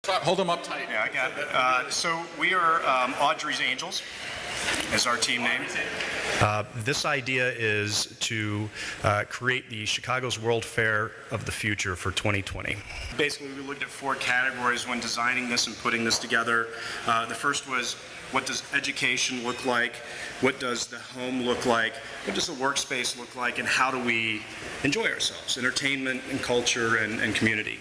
Hold them up tight. Yeah, I got it. So we are Audrey's Angels is our team name. This idea is to create the Chicago's World Fair of the future for 2020. Basically, we looked at 4 categories when designing this and putting this together. The first was, what does education look like? What does the home look like? What does the workspace look like? And how do we enjoy ourselves? Entertainment and culture and community.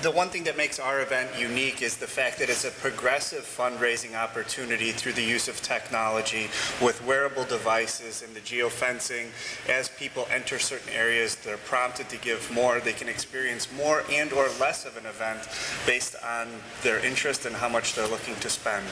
The one thing that makes our event unique is the fact that it's a progressive fundraising opportunity through the use of technology with wearable devices and the geofencing. As people enter certain areas, they're prompted to give more. They can experience more and or less of an event based on their interest and how much they're looking to spend.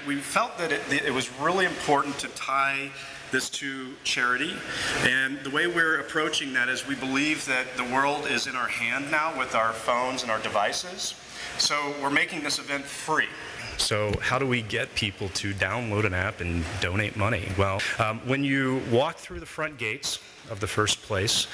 We felt that it was really important to tie this to charity, and the way we're approaching that is we believe that the world is in our hand now with our phones and our devices, so we're making this event free. So how do we get people to download an app and donate money? Well, when you walk through the front gates of the first place,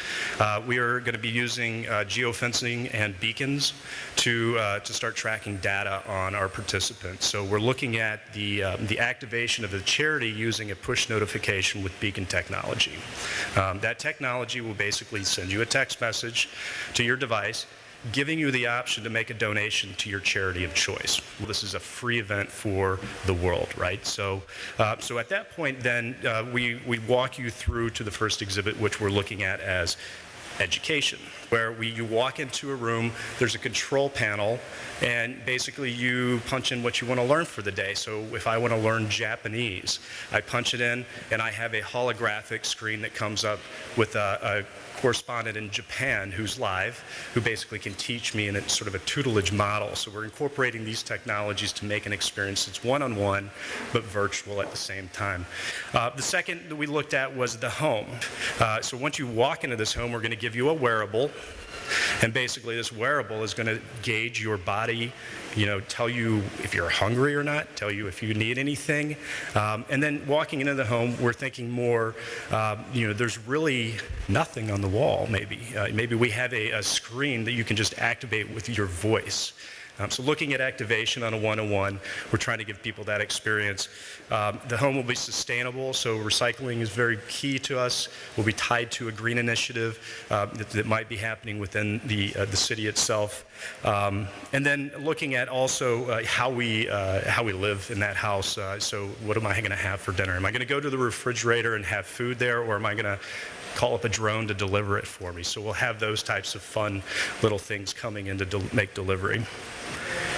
we are going to be using geofencing and beacons to start tracking data on our participants. So we're looking at the activation of the charity using a push notification with beacon technology. That technology will basically send you a text message to your device giving you the option to make a donation to your charity of choice. Well, this is a free event for the world, right? So at that point then, we walk you through to the first exhibit, which we're looking at as education, where you walk into a room, there's a control panel, and basically you punch in what you want to learn for the day. So if I want to learn Japanese, I punch it in, and I have a holographic screen that comes up with a correspondent in Japan who's live, who basically can teach me in a sort of a tutelage model. So we're incorporating these technologies to make an experience that's one-on-one, but virtual at the same time. The second that we looked at was the home. So once you walk into this home, we're going to give you a wearable, and basically this wearable is going to gauge your body, tell you if you're hungry or not, tell you if you need anything. And then walking into the home, we're thinking more, there's really nothing on the wall, maybe. Maybe we have a screen that you can just activate with your voice. So looking at activation on a one-on-one, we're trying to give people that experience. The home will be sustainable, so recycling is very key to us. We'll be tied to a green initiative that might be happening within the city itself. And then looking at also how we live in that house. So what am I going to have for dinner? Am I going to go to the refrigerator and have food there, or am I going to call up a drone to deliver it for me? So we'll have those types of fun little things coming in to make delivery.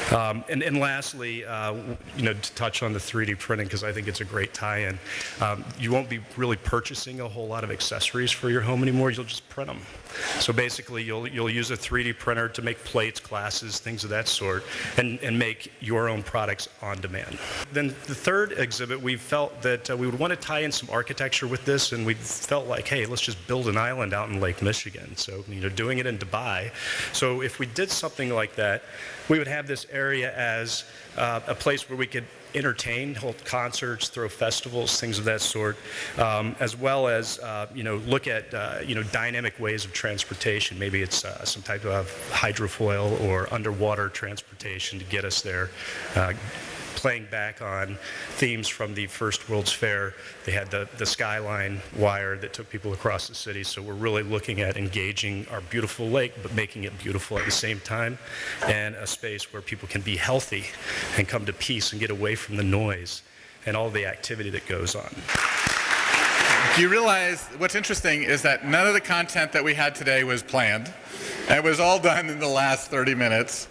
And lastly, to touch on the 3D printing, because I think it's a great tie-in. You won't be really purchasing a whole lot of accessories for your home anymore. You'll just print them. So basically, you'll use a 3D printer to make plates, glasses, things of that sort, and make your own products on demand. Then the third exhibit, we felt that we would want to tie in some architecture with this, and we felt like, hey, let's just build an island out in Lake Michigan. So, doing it in Dubai. So if we did something like that, we would have this area as a place where we could entertain, hold concerts, throw festivals, things of that sort, as well as look at dynamic ways of transportation. Maybe it's some type of hydrofoil or underwater transportation to get us there. Playing back on themes from the first World's Fair. They had the skyline wire that took people across the city, so we're really looking at engaging our beautiful lake, but making it beautiful at the same time, and a space where people can be healthy and come to peace and get away from the noise and all the activity that goes on. Do you realize what's interesting is that none of the content that we had today was planned? It was all done in the last 30 minutes.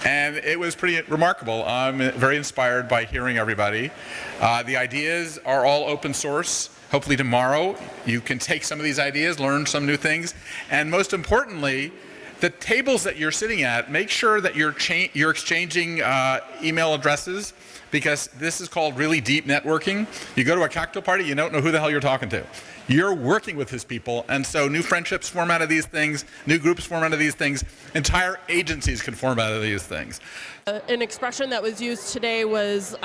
And it was pretty remarkable. I'm very inspired by hearing everybody. The ideas are all open source. Hopefully tomorrow you can take some of these ideas, learn some new things, and most importantly, the tables that you're sitting at, make sure that you're exchanging email addresses, because this is called really deep networking. You go to a cocktail party, you don't know who the hell you're talking to. You're working with these people, and so new friendships form out of these things, new groups form out of these things, entire agencies can form out of these things. An expression that was used today was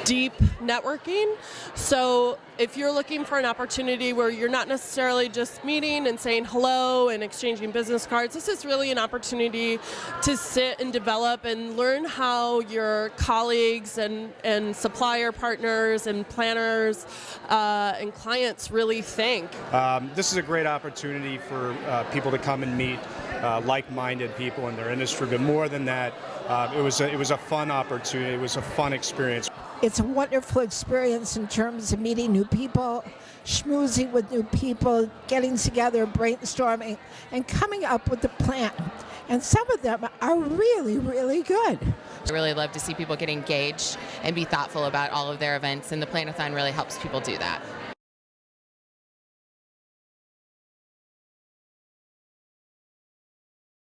deep networking. So if you're looking for an opportunity where you're not necessarily just meeting and saying hello and exchanging business cards, this is really an opportunity to sit and develop and learn how your colleagues and supplier partners and planners and clients really think. This is a great opportunity for people to come and meet like-minded people in their industry, but more than that, it was a fun opportunity. It was a fun experience. It's a wonderful experience in terms of meeting new people, schmoozing with new people, getting together, brainstorming, and coming up with a plan. And some of them are really, really good. I really love to see people get engaged and be thoughtful about all of their events, and the Plan-A-Thon really helps people do that.